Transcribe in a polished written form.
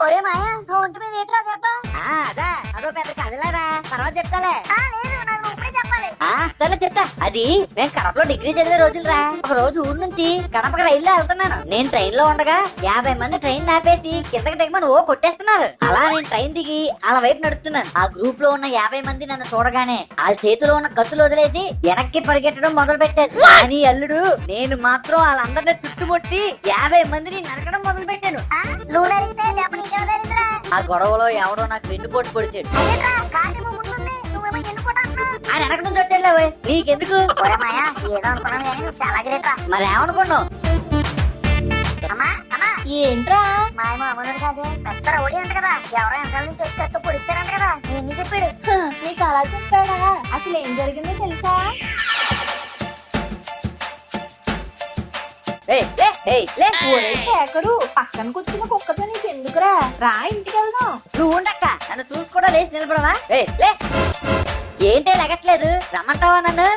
ఒరే మాయా ఒంటి మీద ఏంట్రా దెబ్బ? అదా అదో పెద్ద కథలేరా, తర్వాత చెప్తాలే. లేదు నాకు నువ్వు ఇప్పుడే చెప్పాలి. సరే చెప్తా. అది నేను కడపలో డిగ్రీ చదివే రోజులరా. ఒక రోజు ఊరు నుంచి కడపకి రైల్లో వెళ్తున్నాను. నేను ట్రైన్ లో ఉండగా 50 మంది ట్రైన్ ఆపేసి కిందకి దిగమని ఓ కొట్టేస్తున్నారు. అలా నేను ట్రైన్ దిగి అలా వైపు నడుస్తున్నాను. ఆ గ్రూప్ లో ఉన్న 50 మంది నన్ను చూడగానే వాళ్ళ చేతిలో ఉన్న కత్తులు వదిలేసి వెనక్కి పరిగెట్టడం మొదలు పెట్టారు. కానీ అల్లుడు నేను మాత్రం వాళ్ళందరినీ చుట్టుముట్టి 50 మందిని నరకడం మొదలు పెట్టాను. నువ్వు నరికితే దెబ్బ నీకెవరు తగిలిందిరా? ఆ గొడవలో ఎవడో నాకు వెన్నుపోటు పొడిచాడు. అదేంట్రా కాటేమో ముందుంది, నువ్వేమో ఎన్నుకోవటం అంటున్నావు. ఆయన వెనక నుంచి వచ్చాడులే. నీకెందుకు? ఒరే మాయా ఏదో అనుకున్నాను కానీ నువ్వు చాలా గ్రేట్ రా. మరి ఏమనుకున్నావు? అమ్మా అమ్మా ఏంట్రా? మాయమో అమ్మనుడు కాదే, పెద్ద రౌడీ అంట కదా. ఎవరో వెనకాల నుంచి వచ్చి కత్తో పొడిస్తారంట కదా. నేను చెప్పాడు. నీకు అలా చెప్పాడా? అసలు ఏం జరిగిందో తెలుసా? ఒరే శేఖరు, పక్కన కూర్చున్న కుక్కతో నీకు ఎందుకురా? రా ఇంటికి వెళ్దాం. నువ్వు ఉండక్క, నన్ను చూసి కూడా లేచి నిలబడవా? ఏంటే లెగట్లేదు, రమ్మంటావా నన్ను?